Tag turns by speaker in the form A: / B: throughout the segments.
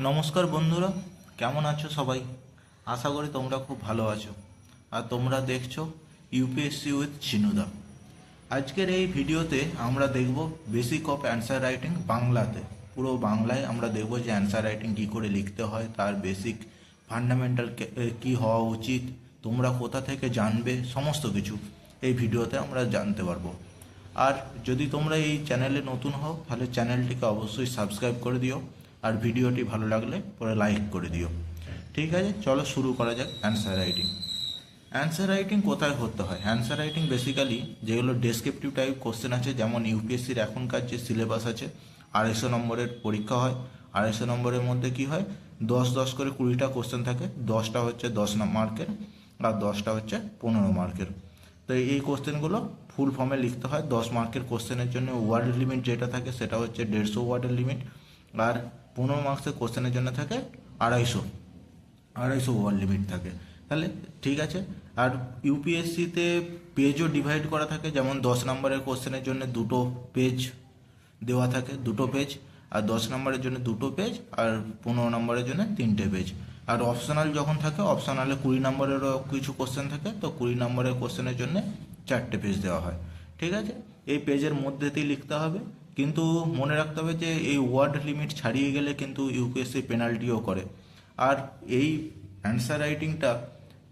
A: নমস্কার বন্ধুরা, কেমন আছো সবাই? আশা করি তোমরা খুব ভালো আছো। আর তোমরা দেখছো ইউপিএসসি উইথ চিনুদা। আজকের এই ভিডিওতে আমরা দেখব বেসিক অফ অ্যান্সার রাইটিং বাংলাতে। পুরো বাংলায় আমরা দেখব যে অ্যান্সার রাইটিং কী করে লিখতে হয়, তার বেসিক ফান্ডামেন্টাল কী হওয়া উচিত, তোমরা কোথা থেকে জানবে, সমস্ত কিছু এই ভিডিওতে আমরা জানতে পারবো। আর যদি তোমরা এই চ্যানেলে নতুন হও তাহলে চ্যানেলটিকে অবশ্যই সাবস্ক্রাইব করে দিও, আর ভিডিওটি ভালো লাগলে পরে লাইক করে দিও। ঠিক আছে, চলো শুরু করা যাক অ্যান্সার রাইটিং। অ্যান্সার রাইটিং কোথায় করতে হয়? অ্যান্সার রাইটিং বেসিক্যালি যেগুলো ডেসক্রিপটিভ টাইপ কোশ্চেন আছে, যেমন ইউপিএসসির এখনকার যে সিলেবাস আছে, 250 নম্বরের পরীক্ষা হয়। 250 নম্বরের মধ্যে কি হয়, 10 করে 20টা কোশ্চেন থাকে। 10টা হচ্ছে 10 মার্কের আর 10টা হচ্ছে 15 মার্কের। তো এই কোশ্চেনগুলো ফুল ফর্মে লিখতে হয়। 10 মার্কের কোশ্চেনের জন্য ওয়ার্ড লিমিট যেটা থাকে সেটা হচ্ছে 150 ওয়ার্ডের লিমিট, আর 15 মার্কসের কোশ্চেনের জন্য থাকে 250 ওয়ার্ড লিমিট থাকে। তাহলে ঠিক আছে। আর ইউপিএসসিতে পেজও ডিভাইড করা থাকে, যেমন 10 নম্বরের কোশ্চেনের জন্য 2টো পেজ দেওয়া থাকে, 2টো পেজ, আর 10 নম্বরের জন্য 2টো পেজ, আর 15 নম্বরের জন্য 3টে পেজ। আর অপশনাল যখন থাকে, অপশনালে 20 নম্বরেরও কিছু কোশ্চেন থাকে, তো 20 নম্বরের কোশ্চেনের জন্য 4টে পেজ দেওয়া হয়। ঠিক আছে, এই পেজের মধ্যেতেই লিখতে হবে। কিন্তু মনে রাখতে হবে যে এই ওয়ার্ড লিমিট ছাড়িয়ে গেলে কিন্তু ইউপিএসসি পেনাল্টিও করে। আর এই অ্যান্সার রাইটিংটা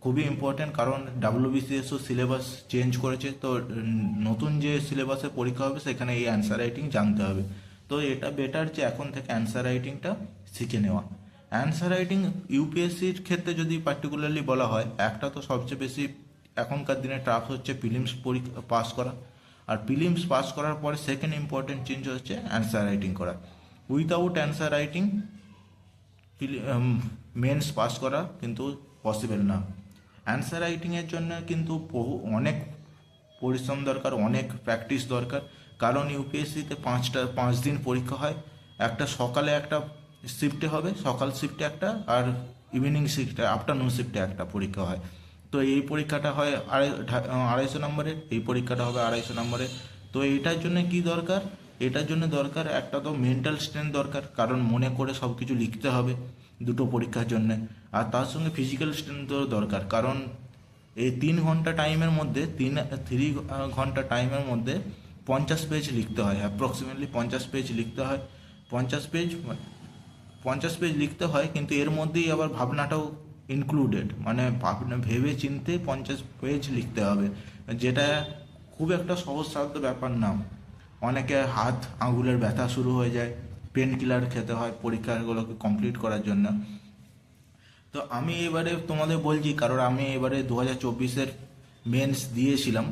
A: খুবই ইম্পর্ট্যান্ট, কারণ ডাব্লিউবিসিএসও সিলেবাস চেঞ্জ করেছে। তো নতুন যে সিলেবাসে পরীক্ষা হবে সেখানে এই অ্যান্সার রাইটিং জানতে হবে। তো এটা বেটার যে এখন থেকে অ্যান্সার রাইটিংটা শিখে নেওয়া। অ্যান্সার রাইটিং ইউপিএসসির ক্ষেত্রে যদি পার্টিকুলারলি বলা হয়, একটা তো সবচেয়ে বেশি এখনকার দিনে টাফ হচ্ছে প্রিলিমস পরীক্ষা পাস করা। আর প্রিলিমস পাস করার পরে সেকেন্ড ইম্পর্টেন্ট চেঞ্জ হচ্ছে অ্যান্সার রাইটিং করা। Without answer writing mains pass করা কিন্তু পসিবল না। অ্যান্সার রাইটিংয়ের জন্য কিন্তু অনেক পরিশ্রম দরকার, অনেক প্র্যাকটিস দরকার। কারণ ইউপিএসসিতে 5 দিন পরীক্ষা হয়। একটা সকালে একটা শিফটে হবে, সকাল শিফটে একটা, আর ইভিনিং শিফটে, আফটারনুন শিফটে একটা পরীক্ষা হয়। তো এই পরীক্ষাটা হয় 250 নম্বরের, এই পরীক্ষাটা হবে 250 নম্বরের। তো এটার জন্য কি দরকার? এটার জন্য দরকার একটা তো মেন্টাল স্ট্রেংথ দরকার, কারণ মনে করে সব কিছু লিখতে হবে 2টো পরীক্ষার জন্য। আর তার সঙ্গে ফিজিক্যাল স্ট্রেংথও দরকার, কারণ এই 3 ঘন্টা টাইমের মধ্যে 3 ঘন্টা টাইমের মধ্যে 50 পেজ লিখতে হয়, অ্যাপ্রক্সিমেটলি 50 পেজ লিখতে হয়। 50 পেজ লিখতে হয়, কিন্তু এর মধ্যেই আবার ভাবনাটাও ইনক্লুডেড, মানে ভাবনা ভেবে চিনতে 50 পেজ লিখতে হবে, যেটা খুব একটা সহজসাধ্য ব্যাপার না। অনেকে হাত আঙুলের ব্যথা শুরু হয়ে যায়, পেন কিলার খেতে হয় পরীক্ষাগুলোকে কমপ্লিট করার জন্য। তো আমি এবারে তোমাদের বলছি, কারণ আমি এবারে 2024-এর মেন্স দিয়েছিলাম।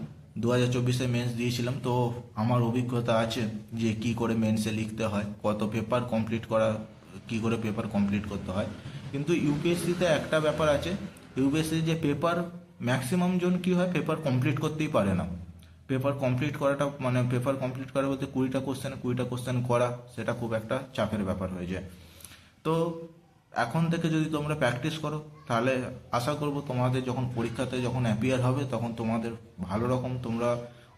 A: 2024-এ মেন্স দিয়েছিলাম, তো আমার অভিজ্ঞতা আছে যে কি করে মেন্সে লিখতে হয়, কত পেপার কমপ্লিট করা, কি করে পেপার কমপ্লিট করতে হয়। কিন্তু ইউপিএসসিতে একটা ব্যাপার আছে, ইউপিএসসি যে পেপার, ম্যাক্সিমাম জন কি হয়, পেপার কমপ্লিট করতেই পারে না। পেপার কমপ্লিট করাটা মানে পেপার কমপ্লিট করা বলতে 20টা কোশ্চেন করা, সেটা খুব একটা চাপের ব্যাপার হয়ে যায়। তো এখন থেকে যদি তোমরা প্র্যাকটিস করো, তাহলে আশা করব তোমাদের যখন পরীক্ষাতে যখন অ্যাপিয়ার হবে, তখন তোমাদের ভালো রকম তোমরা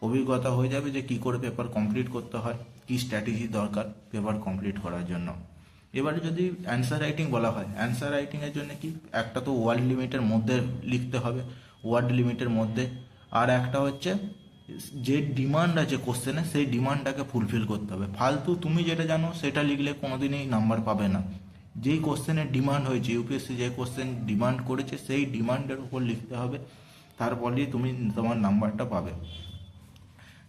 A: অভিজ্ঞতা হয়ে যাবে যে কী করে পেপার কমপ্লিট করতে হয়, কী স্ট্র্যাটেজি দরকার পেপার কমপ্লিট করার জন্য। এবারে যদি অ্যান্সার রাইটিং বলা হয়, অ্যান্সার রাইটিংয়ের জন্য কি, একটা তো ওয়ার্ড লিমিটের মধ্যে লিখতে হবে, ওয়ার্ড লিমিটের মধ্যে। আর একটা হচ্ছে যে ডিমান্ড আছে কোশ্চেনে, সেই ডিমান্ডটাকে ফুলফিল করতে হবে। ফালতু তুমি যেটা জানো সেটা লিখলে কোনোদিনই নাম্বার পাবে না। যেই কোশ্চেনের ডিমান্ড হয়েছে, ইউপিএসসি যে কোশ্চেন ডিমান্ড করেছে সেই ডিমান্ডের উপর লিখতে হবে, তারপরেই তুমি তোমার নাম্বারটা পাবে।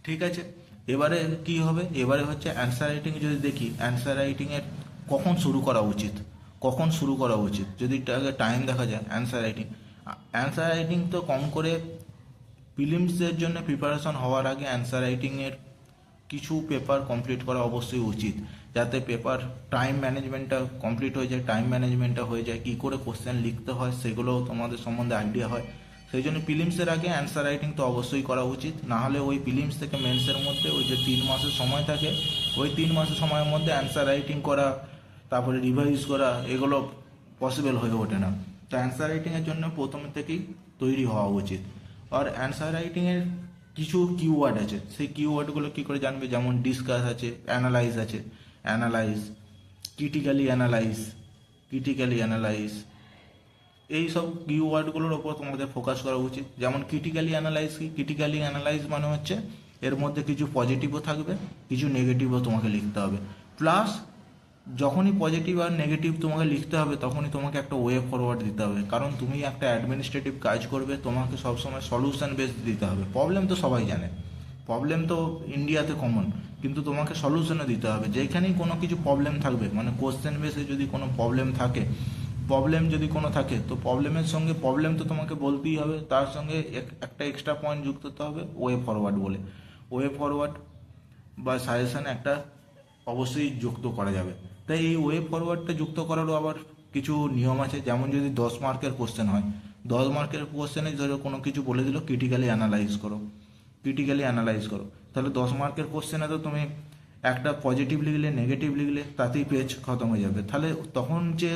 A: ঠিক আছে, এবারে কি হবে, এবারে হচ্ছে অ্যান্সার রাইটিং। যদি দেখি অ্যান্সার রাইটিংয়ের কখন শুরু করা উচিত যদি টাইম দেখা যায়। অ্যান্সার রাইটিং তো কম করে প্রিলিমসের জন্য প্রিপারেশন হওয়ার আগে অ্যান্সার রাইটিংয়ের কিছু পেপার কমপ্লিট করা অবশ্যই উচিত, যাতে পেপার টাইম ম্যানেজমেন্টটা কমপ্লিট হয়ে যায়, কী করে কোশ্চেন লিখতে হয় সেগুলো তোমাদের সম্বন্ধে আইডিয়া হয়। সেই জন্য প্রিলিমসের আগে অ্যান্সার রাইটিং তো অবশ্যই করা উচিত। না হলে ওই প্রিলিমস থেকে মেন্সের মধ্যে ওই যে 3 মাসের সময় থাকে, ওই 3 মাসের সময়ের মধ্যে অ্যান্সার রাইটিং করা, তারপরে রিভাইজ করা, এগুলো পসিবল হয়ে ওঠে না। তো অ্যান্সার রাইটিংয়ের জন্য প্রথম থেকেই তৈরি হওয়া উচিত। আর অ্যান্সার রাইটিংয়ের কিছু কিওয়ার্ড আছে, সেই কিওয়ার্ডগুলো কী করে জানবে, যেমন ডিসকাস আছে, অ্যানালাইজ আছে, ক্রিটিক্যালি অ্যানালাইজ, ক্রিটিক্যালি অ্যানালাইজ, এই সব কিওয়ার্ডগুলোর ওপর তোমাদের ফোকাস করা উচিত। যেমন ক্রিটিক্যালি অ্যানালাইজ কি, ক্রিটিক্যালি অ্যানালাইজ মানে হচ্ছে এর মধ্যে কিছু পজিটিভও থাকবে, কিছু নেগেটিভও তোমাকে লিখতে হবে। প্লাস যখনই পজিটিভ আর নেগেটিভ তোমাকে লিখতে হবে তখনই তোমাকে একটা ওয়ে ফরওয়ার্ড দিতে হবে, কারণ তুমি একটা অ্যাডমিনিস্ট্রেটিভ কাজ করবে, তোমাকে সবসময় সলিউশন বেস দিতে হবে। প্রবলেম তো সবাই জানে, প্রবলেম তো ইন্ডিয়াতে কমন, কিন্তু তোমাকে সলিউশনও দিতে হবে। যেখানেই কোনো কিছু প্রবলেম থাকবে, মানে কোশ্চেন বেসে যদি কোনো প্রবলেম থাকে, প্রবলেম যদি কোনো থাকে তো প্রবলেমের সঙ্গে প্রবলেম তো তোমাকে বলতেই হবে, তার সঙ্গে একটা এক্সট্রা পয়েন্ট যুক্ত করতে হবে ওয়ে ফরওয়ার্ড বলে। ওয়ে ফরওয়ার্ড বা সাজেশন একটা অবশ্যই যুক্ত করা যাবে। তাই এই ওয়ে ফরওয়ার্ডটা যুক্ত করারও আবার কিছু নিয়ম আছে। যেমন যদি 10 মার্কের কোশ্চেন হয়, 10 মার্কের কোশ্চেনে ধরো কোনো কিছু বলে দিল ক্রিটিক্যালি অ্যানালাইজ করো, ক্রিটিক্যালি অ্যানালাইজ করো, তাহলে 10 মার্কের কোশ্চেনে তো তুমি একটা পজিটিভ লিখলে নেগেটিভ লিখলে তাতেই পেজ খতম হয়ে যাবে। তাহলে তখন যে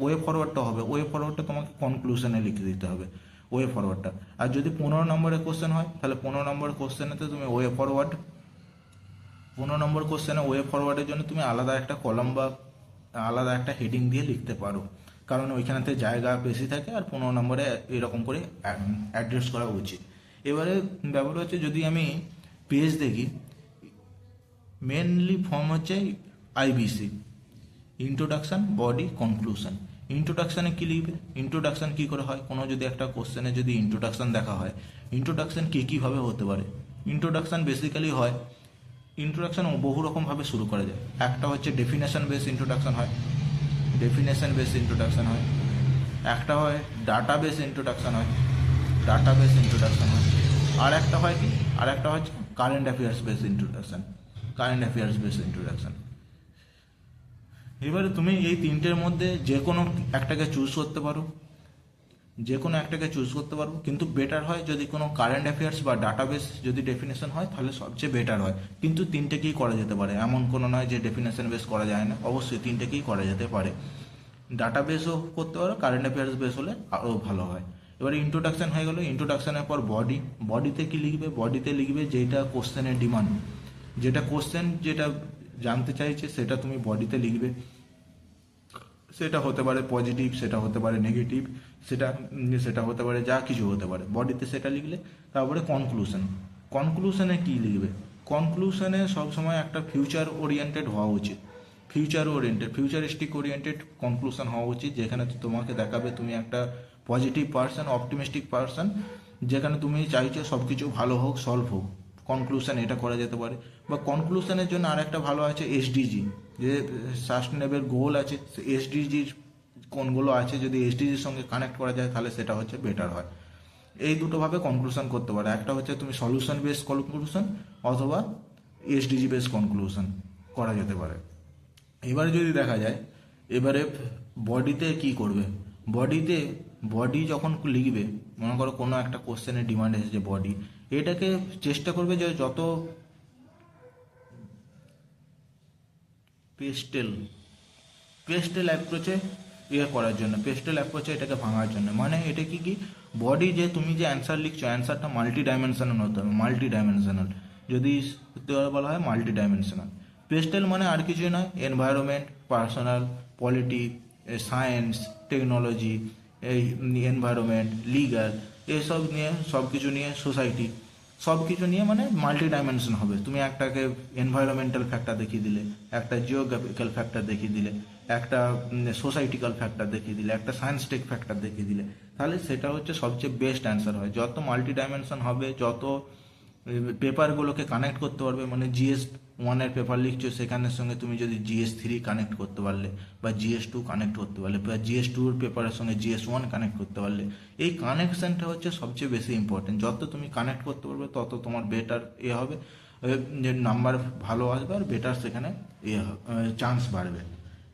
A: ওয়ে ফরওয়ার্ডটা হবে, ওয়ে ফরওয়ার্ডটা তোমাকে কনক্লুশনে লিখে দিতে হবে ওয়ে ফরওয়ার্ডটা। আর যদি 15 নম্বরের কোশ্চেন হয় তাহলে 15 নম্বরের কোশ্চেনেতে তুমি ওয়ে ফরওয়ার্ড, 15 নম্বর কোশ্চেনে ওয়ে ফরওয়ার্ডের জন্য তুমি আলাদা একটা কলাম বা আলাদা একটা হেডিং দিয়ে লিখতে পারো, কারণ ওইখানেতে জায়গা বেশি থাকে আর 15 নম্বরে এরকম করে অ্যাড্রেস করা উচিত। এবারে ব্যাপার হচ্ছে যদি আমি পেজ দেখি, মেনলি ফর্ম হচ্ছে আইবিসি, ইন্ট্রোডাকশান, বডি, কনক্লুশন। ইন্ট্রোডাকশানে কী লিখবে, ইন্ট্রোডাকশান কী করে হয়, কোনো যদি একটা কোশ্চেনে যদি ইন্ট্রোডাকশান দেখা হয়, ইন্ট্রোডাকশান কী কীভাবে হতে পারে। ইন্ট্রোডাকশান বেসিক্যালি হয়, ইন্ট্রোডাকশান বহু রকমভাবে শুরু করা যায়। একটা হচ্ছে ডেফিনেশন বেস ইন্ট্রোডাকশান হয়, ডেফিনেশন বেস ইন্ট্রোডাকশান হয়। একটা হয় ডাটা বেস ইন্ট্রোডাকশান হয়, ডাটা বেস ইন্ট্রোডাকশান হয়। আর একটা হয় কি, আর একটা হচ্ছে current affairs base introduction, current affairs base introduction. এবারে তুমি এই তিনটের মধ্যে যে কোনো একটাকে চুজ করতে পারো, যে কোনো একটাকে চুজ করতে পারবো, কিন্তু বেটার হয় যদি কোনো কারেন্ট অ্যাফেয়ার্স বা ডাটাবেস যদি ডেফিনেশন হয় তাহলে সবচেয়ে বেটার হয়। কিন্তু তিনটেকেই করা যেতে পারে, এমন কোনো নয় যে ডেফিনেশন বেস করা যায় না, অবশ্যই তিনটেকেই করা যেতে পারে। ডাটাবেসও করতে পারো, কারেন্ট অ্যাফেয়ার্স বেস হলে আরও ভালো হয়। এবারে ইন্ট্রোডাকশান হয়ে গেলো, ইন্ট্রোডাকশানের পর বডি, বডিতে কি লিখবে, বডিতে লিখবে যেটা কোশ্চেনের ডিমান্ড, যেটা কোশ্চেন যেটা জানতে চাইছে সেটা তুমি বডিতে লিখবে। সেটা হতে পারে পজিটিভ, সেটা হতে পারে নেগেটিভ, সেটা হতে পারে যা কিছু হতে পারে, বডিতে সেটা লিখলে। তারপরে কনক্লুশন, কনক্লুশনে কি লিখবে, কনক্লুশনে সবসময় একটা ফিউচার ওরিয়েন্টেড হওয়া উচিত, future oriented, futuristic oriented conclusion হওয়া উচিত, যেখানে তোমাকে দেখাবে তুমি একটা পজিটিভ পার্সন, অপটিমিস্টিক পার্সন, যেখানে তুমি চাইছো সব কিছু ভালো হোক, সলভ হোক। কনক্লুশন এটা করা যেতে পারে। বা কনক্লুশনের জন্য আর একটা ভালো আছে এসডিজি, যে সাস্টেনেবল গোল আছে, এসডিজির কোনগুলো আছে যদি এসডিজির সঙ্গে কানেক্ট করা যায় তাহলে সেটা হচ্ছে বেটার হয়। এই দুটোভাবে কনক্লুশন করতে পারো, একটা হচ্ছে তুমি সলিউশন বেস কনক্লুশন অথবা এসডিজি বেস কনক্লুশন করা যেতে পারে। এবারে যদি দেখা যায়, এবারে বডিতে কি করবে, বডিতে, বডি যখন লিখবে, মনে করো কোনো একটা কোশ্চেনের ডিমান্ড এসেছে বডি, এটাকে চেষ্টা করবে যে যত পেস্টেল, পেস্টেল অ্যাপ্রোচে করার জন্য, পেস্টেল অ্যাপ্রোচে এটাকে ভাঙার জন্য। মানে এটা কি কি, বডি যে তুমি যে অ্যান্সার লিখছো, অ্যান্সারটা মাল্টি ডাইমেনশনাল হতে হবে, মাল্টি ডাইমেনশনাল, যদি বলা হয় মাল্টি ডাইমেনশনাল। পেস্টেল মানে আর কিছুই নয়, environment, personal, polity, science, technology, এই এনভায়রনমেন্ট, লিগাল, এসব নিয়ে, সব কিছু নিয়ে, সোসাইটি, সব কিছু নিয়ে, মানে মাল্টি ডাইমেনশন হবে। তুমি একটাকে এনভায়রনমেন্টাল ফ্যাক্টর দেখিয়ে দিলে, একটা জিওগ্রাফিক্যাল ফ্যাক্টর দেখিয়ে দিলে, একটা সোসাইটিক্যাল ফ্যাক্টর দেখিয়ে দিলে, একটা সায়েন্সটিক ফ্যাক্টর দেখিয়ে দিলে, তাহলে সেটা হচ্ছে সবচেয়ে বেস্ট অ্যান্সার হয়। যত মাল্টি ডাইমেনশন হবে, যত পেপারগুলোকে কানেক্ট করতে পারবে, মানে GS1 পেপার লিখছো সেখানের সঙ্গে তুমি যদি GS3 কানেক্ট করতে পারলে, বা GS2 কানেক্ট করতে পারলে, বা GS2 পেপারের সঙ্গে GS1 কানেক্ট করতে পারলে, এই কানেকশানটা হচ্ছে সবচেয়ে বেশি ইম্পর্টেন্ট। যত তুমি কানেক্ট করতে পারবে তত তোমার বেটার হবে, যে নাম্বার ভালো আসবে আর বেটার সেখানে চান্স বাড়বে।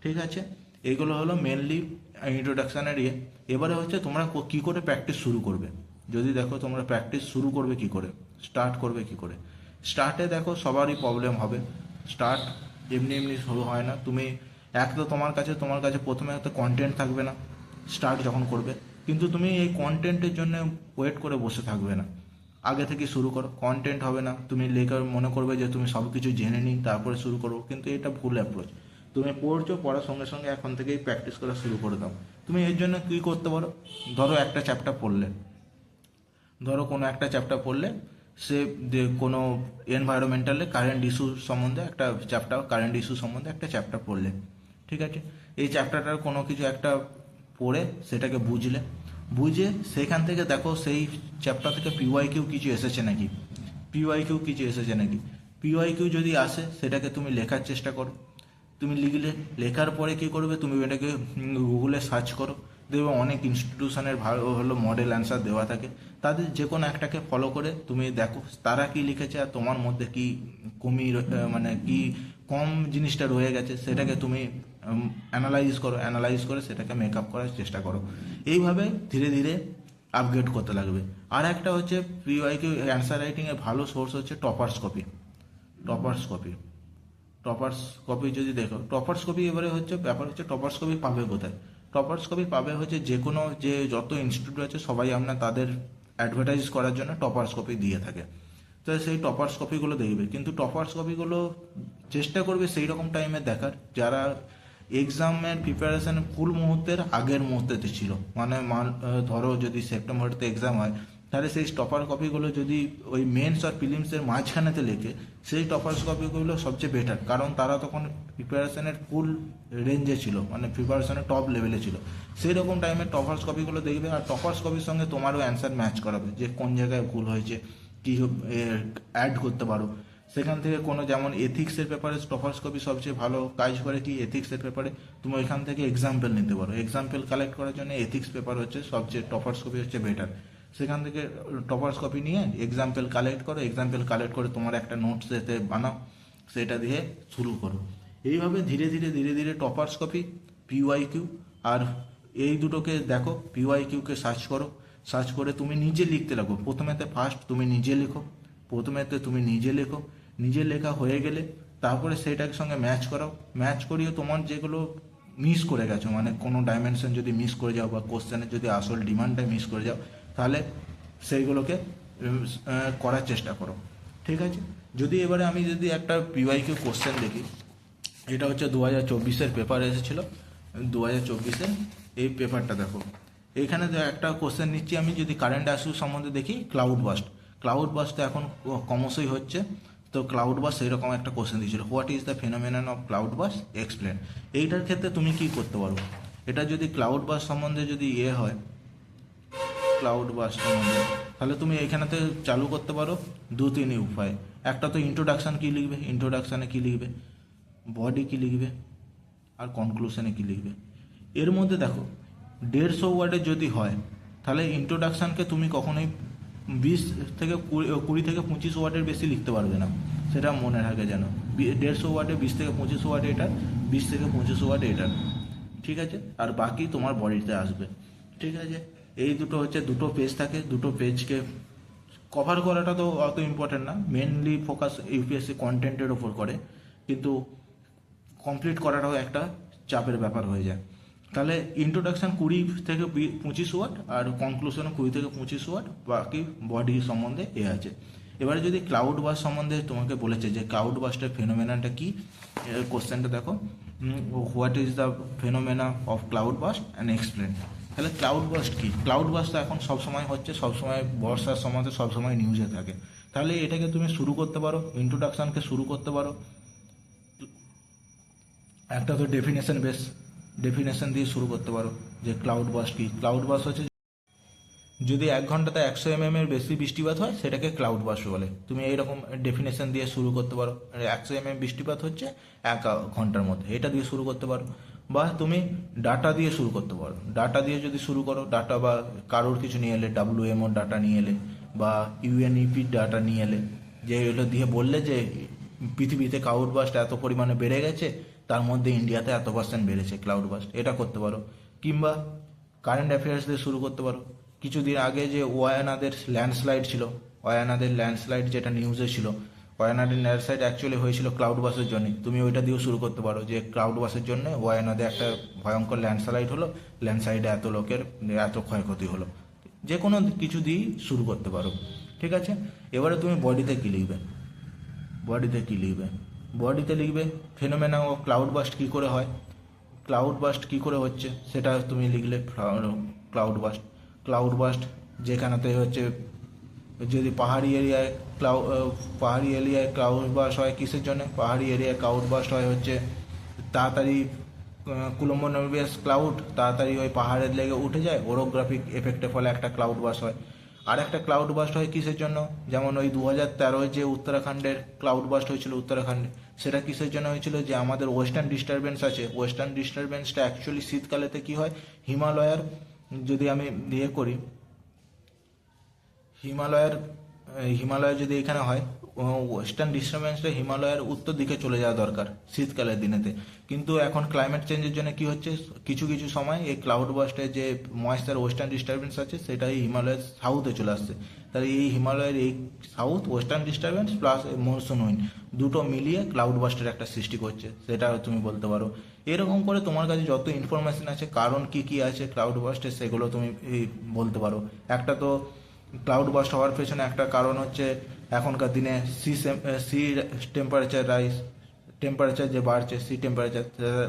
A: ঠিক আছে, এইগুলো হলো মেনলি ইন্ট্রোডাকশানের এবারে হচ্ছে তোমরা কী করে প্র্যাকটিস শুরু করবে। যদি দেখো তোমরা প্র্যাকটিস শুরু করবে কি করে, স্টার্ট করবে কি করে, স্টার্টে দেখো সবারই প্রবলেম হবে। স্টার্ট এমনি এমনি শুরু হয় না। তুমি এক তো তোমার কাছে প্রথমে একটা কন্টেন্ট থাকবে না স্টার্ট যখন করবে, কিন্তু তুমি এই কন্টেন্টের জন্য ওয়েট করে বসে থাকবে না, আগে থেকে শুরু করো। কন্টেন্ট হবে না, তুমি লেখার মনে করবে যে তুমি সব কিছু জেনে নিই তারপরে শুরু করো, কিন্তু এটা ভুল অ্যাপ্রোচ। তুমি পড়ছো, পড়ার সঙ্গে সঙ্গে এখন থেকেই প্র্যাকটিস করা শুরু করে দাও। তুমি এর জন্য কী করতে পারো, ধরো একটা চ্যাপ্টার পড়লে, ধরো কোনো একটা চ্যাপ্টার পড়লে, সে কোনো এনভায়রনমেন্টালে কারেন্ট ইস্যু সম্বন্ধে একটা চ্যাপ্টার, কারেন্ট ইস্যু সম্বন্ধে একটা চ্যাপ্টার পড়লে, ঠিক আছে। এই চ্যাপ্টারটার কোনো কিছু একটা পড়ে সেটাকে বুঝলে, বুঝে সেখান থেকে দেখো সেই চ্যাপ্টার থেকে পিওয়াইকিউ কিছু এসেছে নাকি, পিওয়াইকিউ কিছু এসেছে নাকি। পিওয়াইকিউ যদি আসে সেটাকে তুমি লেখার চেষ্টা করো। তুমি লিখলে, লেখার পরে কী করবে, তুমি এটাকে গুগলে সার্চ করো, দেখবে অনেক ইনস্টিটিউশনের ভালো ভালো মডেল অ্যান্সার দেওয়া থাকে। তাদের যে কোনো একটাকে ফলো করে তুমি দেখো তারা কি লিখেছে আর তোমার মধ্যে কি কমি মানে কি কম জিনিসটা রয়ে গেছে, সেটাকে তুমি অ্যানালাইজ করো, অ্যানালাইজ করে সেটাকে মেকআপ করার চেষ্টা করো। এইভাবে ধীরে ধীরে আপগ্রেড করতে লাগবে। আর একটা হচ্ছে পিওয়াইকিউ অ্যান্সার রাইটিংয়ের ভালো সোর্স হচ্ছে toppers copy. Toppers copy, toppers copy যদি দেখো, টপার্স কপি এবারে হচ্ছে ব্যাপার হচ্ছে টপার্স কপি পাবে কোথায়। টপার্স কপি পাবে হচ্ছে যে কোনো যে যত ইনস্টিটিউট আছে সবাই আমরা তাদের অ্যাডভার্টাইজ করার জন্য টপার্স কপি দিয়ে থাকে। তো সেই টপার্স কপিগুলো দেখবে, কিন্তু টপার্স কপিগুলো চেষ্টা করবে সেই রকম টাইমে দেখার যারা এক্সামের প্রিপারেশন ফুল মুহূর্তের আগের মুহূর্তেতে ছিল। মানে ধরো যদি সেপ্টেম্বরেতে এক্সাম হয়, তাহলে সেই টপার কপিগুলো যদি ওই মেন্স আর প্রিলিমসের মাঝখানেতে লেখে, সেই টপার্স কপিগুলো সবচেয়ে বেটার, কারণ তারা তখন প্রিপারেশনের ফুল রেঞ্জে ছিল, মানে প্রিপারেশনের টপ লেভেলে ছিল। সেই রকম টাইমে টপার্স কপিগুলো দেখবে, আর টপার্স কপির সঙ্গে তোমারও অ্যান্সার ম্যাচ করাবে যে কোন জায়গায় ভুল হয়েছে, কী অ্যাড করতে পারো সেখান থেকে। কোনো যেমন এথিক্সের পেপারে টপার্স কপি সবচেয়ে ভালো কাজ করে কি, এথিক্সের পেপারে তুমি ওইখান থেকে এক্সাম্পল নিতে পারো। এক্সাম্পল কালেক্ট করার জন্য এথিক্স পেপার হচ্ছে সবচেয়ে, টপার্স কপি হচ্ছে বেটার। সেখান থেকে টপার্স কপি নিয়ে এক্সাম্পল কালেক্ট করো, এক্সাম্পল কালেক্ট করে তোমার একটা নোটস এতে বানাও, সেটা দিয়ে শুরু করো। এইভাবে ধীরে ধীরে ধীরে ধীরে টপার্স কপি, পিওয়াইকিউ, আর এই দুটোকে দেখো, পিওয়াইকিউকে সার্চ করো, সার্চ করে তুমি নিজে লিখতে লাগো। প্রথমেতে ফার্স্ট তুমি নিজে লেখো, প্রথমেতে তুমি নিজে লেখো, নিজে লেখা হয়ে গেলে তারপরে সেইটার সঙ্গে ম্যাচ করাও। ম্যাচ করিয়ে তোমার যেগুলো মিস করে গেছো, মানে কোনো ডাইমেনশন যদি মিস করে যাও বা কোশ্চেনের যদি আসল ডিমান্ডটা মিস করে যাও, তাহলে সেইগুলোকে করার চেষ্টা করো, ঠিক আছে। যদি এবারে আমি যদি একটা পিওয়াইকিউ কোশ্চেন দেখি, এটা হচ্ছে 2024-এর পেপার এসেছিলো, 2024-এর এই পেপারটা দেখো। এইখানে একটা কোশ্চেন নিচ্ছি আমি, যদি কারেন্ট ইস্যু সম্বন্ধে দেখি, ক্লাউড বাস্ট। ক্লাউড বাস্ট এখন ক্রমশই হচ্ছে, তো ক্লাউড বাস্ট সেইরকম একটা কোশ্চেন দিয়েছিল, what is the phenomenon of cloud burst explain. এইটার ক্ষেত্রে তুমি কি করতে পারো, এটা যদি ক্লাউড বাস্ট সম্বন্ধে যদি হয়, ক্লাউড বাস্ট সম্বন্ধে, তাহলে তুমি এখানেতে চালু করতে পারো দু তিনই উপায়। একটা তো ইন্ট্রোডাকশান কী লিখবে, ইন্ট্রোডাকশানে কী লিখবে, বডি কী লিখবে, আর কনক্লুশনে কী লিখবে। এর মধ্যে দেখো 150 ওয়ার্ডের যদি হয়, তাহলে ইন্ট্রোডাকশানকে তুমি কখনোই 20 থেকে 20 থেকে 25 ওয়ার্ডের বেশি লিখতে পারবে না, সেটা মনে রাখে যেন। 150 ওয়ার্ডে 20 থেকে 25 ওয়ার্ড এটা, 20 থেকে 25 ওয়ার্ড এটা, ঠিক আছে। আর বাকি তোমার বডিতে আসবে, ঠিক আছে। এই দুটো হচ্ছে, দুটো পেজ থাকে, দুটো পেজকে কভার করাটা তো অত ইম্পর্টেন্ট না, মেনলি ফোকাস ইউপিএসসি কন্টেন্টের ওপর করে, কিন্তু কমপ্লিট করাটাও একটা চাপের ব্যাপার হয়ে যায়। তাহলে ইন্ট্রোডাকশান 20 থেকে 25 ওয়ার্ড, আর কনক্লুশনও 20 থেকে 25 ওয়ার্ড, বাকি বডি সম্বন্ধে আছে। এবারে যদি ক্লাউড বাস্ট সম্বন্ধে তোমাকে বলেছে যে ক্লাউড বাস্টের ফেনোমেনাটা কী, কোশ্চেনটা দেখো, what is the phenomena of cloud burst and explain. তাহলে ক্লাউড বাস্ট কী, ক্লাউড বাস্ট তো এখন সবসময় হচ্ছে, সবসময় বর্ষার সময় সবসময় নিউজে থাকে। তাহলে এটাকে তুমি শুরু করতে পারো, ইন্ট্রোডাকশানকে শুরু করতে পারো। একটা তো ডেফিনেশন দিয়ে শুরু করতে পারো যে ক্লাউড বাস্ট কী। ক্লাউড বাস্ট হচ্ছে যদি 1 ঘন্টাতে 100 mm এর বেশি বৃষ্টিপাত হয়, সেটাকে ক্লাউড বাস্ট বলে। তুমি এইরকম ডেফিনেশন দিয়ে শুরু করতে পারো, 100 mm বৃষ্টিপাত হচ্ছে 1 ঘন্টার মধ্যে, এটা দিয়ে শুরু করতে পারো। বা তুমি ডাটা দিয়ে শুরু করতে পারো, ডাটা দিয়ে যদি শুরু করো, ডাটা বা কারোর কিছু নিয়ে এলে, WMO ডাটা নিয়ে এলে বা UNEP ডাটা নিয়ে এলে, যে এগুলো দিয়ে বললে যে পৃথিবীতে ক্লাউড বাস্ট এত পরিমাণে বেড়ে গেছে, তার মধ্যে ইন্ডিয়াতে এত % বেড়েছে ক্লাউড বাস্ট, এটা করতে পারো। কিংবা কারেন্ট অ্যাফেয়ার্স দিয়ে শুরু করতে পারো। কিছুদিন আগে যে ওয়ায়ানাদের ল্যান্ডস্লাইড ছিল, ওয়ায়ানাদের ল্যান্ডস্লাইড যেটা নিউজে ছিল, ওয়ায়ানাদের ল্যান্ডস্লাইড অ্যাকচুয়ালি হয়েছিল ক্লাউড বাসের জন্য। তুমি ওইটা দিয়েও শুরু করতে পারো যে ক্লাউড বাসের জন্য ওয়ায়ানাদে একটা ভয়ঙ্কর ল্যান্ডস্লাইড হলো, ল্যান্ডস্লাইডে এত লোকের এত ক্ষয়ক্ষতি হলো। যে কোনো কিছু দিয়েই শুরু করতে পারো, ঠিক আছে। এবারে তুমি বডিতে কী লিখবে, বডিতে কী লিখবে, বডিতে লিখবে ফেনোমেনা ও ক্লাউড বাস্ট কী করে হয়, ক্লাউড বাস্ট কী করে হচ্ছে সেটা তুমি লিখলে ক্লাউড বাস্ট যেখানেতে হচ্ছে যদি পাহাড়ি এরিয়ায় ক্লাউড বাস্ট হয় কিসের জন্য, পাহাড়ি এরিয়ায় ক্লাউড বাস্ট হয় হচ্ছে তাড়াতাড়ি কুলম্বোনিম্বাস ক্লাউড তাড়াতাড়ি ওই পাহাড়ের লেগে উঠে যায়, ওরোগ্রাফিক এফেক্টের ফলে একটা ক্লাউড বাস্ট হয়। আর একটা ক্লাউড বাস্ট হয় কিসের জন্য, যেমন ওই 2013 যে উত্তরাখণ্ডের ক্লাউড বাস্ট হয়েছিল উত্তরাখণ্ডে, সেটা কিসের জন্য হয়েছিল, যে আমাদের ওয়েস্টার্ন ডিস্টারবেন্স আছে, ওয়েস্টার্ন ডিস্টারবেন্সটা অ্যাকচুয়ালি শীতকালেতে কি হয়, হিমালয়ের যদি আমি ইয়ে করি, হিমালয় যদি এখানে হয়, ওয়েস্টার্ন ডিস্টারবেন্সটা হিমালয়ের উত্তর দিকে চলে যাওয়া দরকার শীতকালের দিনেতে, কিন্তু এখন ক্লাইমেট চেঞ্জের জন্য কি হচ্ছে, কিছু কিছু সময় এই ক্লাউড বাস্টের যে ময়েশ্চার ওয়েস্টার্ন ডিস্টারবেন্স আছে সেটা এই হিমালয়ের সাউথে চলে আসছে। তাহলে এই হিমালয়ের এই south western disturbance plus monsoon wind দুটো মিলিয়ে ক্লাউড বাস্টের একটা সৃষ্টি করছে, সেটা তুমি বলতে পারো। এরকম করে তোমার কাছে যত ইনফরমেশন আছে কারণ কি কি আছে ক্লাউড বাস্টের সেগুলো তুমি বলতে পারো। একটা তো ক্লাউড বাস্ট হওয়ার পেছনে একটা কারণ হচ্ছে এখনকার দিনে সি টেম্পারেচার যে বাড়ছে, সি টেম্পারেচার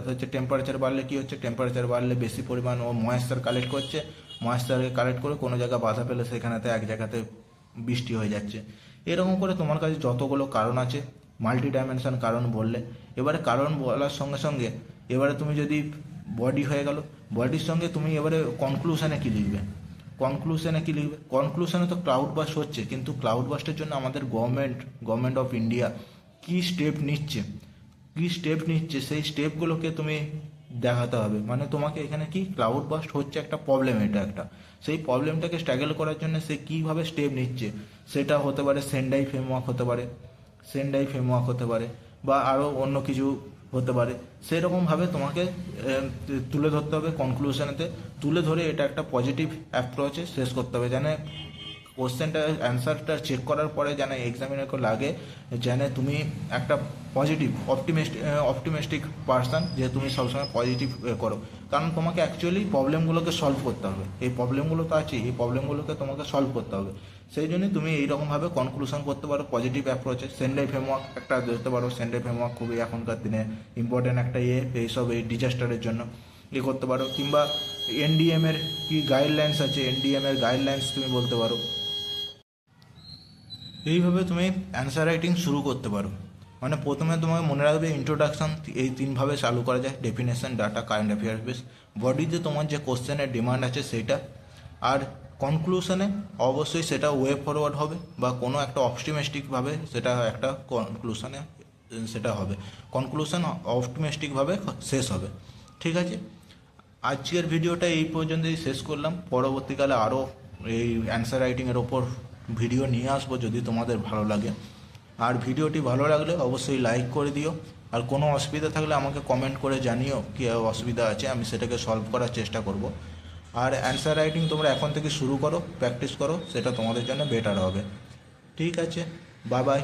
A: হচ্ছে, টেম্পারেচার বাড়লে কি হচ্ছে, টেম্পারেচার বাড়লে বেশি পরিমাণ ও ময়েশ্চার কালেক্ট করছে, ময়েশ্চারকে কালেক্ট করে কোনো জায়গায় বাধা পেলে সেখানেতে এক জায়গাতে বৃষ্টি হয়ে যাচ্ছে। এরকম করে তোমার কাছে যতগুলো কারণ আছে মাল্টি ডাইমেনশন কারণ বললে, এবারে কারণ বলার সঙ্গে সঙ্গে এবারে তুমি যদি বডি হয়ে গেল, বডির সঙ্গে তুমি এবারে কনক্লুশনে কি লিখবে, কনক্লুশনে তো ক্লাউড বাস্ট হচ্ছে, কিন্তু ক্লাউড বাস্টের জন্য আমাদের গভর্নমেন্ট অফ ইন্ডিয়া কী স্টেপ নিচ্ছে সেই স্টেপগুলোকে তুমি দেখাতে হবে। মানে তোমাকে এখানে কি ক্লাউড বাস্ট হচ্ছে একটা প্রবলেম, এটা একটা, সেই প্রবলেমটাকে স্ট্রাগল করার জন্য সে কীভাবে স্টেপ নিচ্ছে, সেটা হতে পারে সেন্ডাই ফ্রেমওয়ার্ক হতে পারে বা আরও অন্য কিছু হতে পারে। সেরকমভাবে তোমাকে তুলে ধরতে হবে কনক্লুশনেতে, তুলে ধরে এটা একটা পজিটিভ অ্যাপ্রোচে শেষ করতে হবে, যেন কোশ্চেনটা অ্যান্সারটা চেক করার পরে যেন এক্সামিনারকে লাগে যেন তুমি একটা পজিটিভ অপটিমিস্টিক পার্সন, যে তুমি সবসময় পজিটিভ করো। কারণ তোমাকে অ্যাকচুয়ালি প্রবলেমগুলোকে সলভ করতে হবে, এই প্রবলেমগুলো তো আছে, এই প্রবলেমগুলোকে তোমাকে সলভ করতে হবে। সেই জন্যই তুমি এইরকমভাবে কনক্লুশন করতে পারো পজিটিভ অ্যাপ্রোচে। সেন্ডাই ফ্রেমওয়ার্ক একটা ধরতে পারো, সেন্ডাই ফ্রেমওয়ার্ক খুবই এখনকার দিনে ইম্পর্টেন্ট একটা এইসব এই ডিজাস্টারের জন্য করতে পারো। কিংবা এনডিএম এর কি গাইডলাইন্স আছে, এনডিএম এর গাইডলাইন্স তুমি বলতে পারো। এইভাবে তুমি অ্যান্সার রাইটিং শুরু করতে পারো। মানে প্রথমে তোমাকে মনে রাখবে ইন্ট্রোডাকশন এই তিনভাবে চালু করা যায়, definition, data, current affairs base. বডিতে তোমার যে কোশ্চেনের ডিমান্ড আছে সেইটা, আর কনক্লুশনে অবশ্যই সেটা ওয়ে ফরওয়ার্ড হবে বা কোনো একটা অপটিমিস্টিকভাবে সেটা একটা কনক্লুশনে সেটা হবে, কনক্লুশন অপটিমিস্টিকভাবে শেষ হবে। ঠিক আছে, আজকের ভিডিওটা এই পর্যন্তই শেষ করলাম। পরবর্তীকালে আরও এই অ্যান্সার রাইটিংয়ের ওপর ভিডিও নিয়ে আসবো যদি তোমাদের ভালো লাগে। আর ভিডিওটি ভালো লাগলে অবশ্যই লাইক করে দিও, আর কোনো অসুবিধা থাকলে আমাকে কমেন্ট করে জানিও কী অসুবিধা আছে, আমি সেটাকে সলভ করার চেষ্টা করব। আর অ্যান্সার রাইটিং তোমরা এখন থেকে শুরু করো, প্র্যাকটিস করো, সেটা তোমাদের জন্য বেটার হবে। ঠিক আছে, বাই বাই।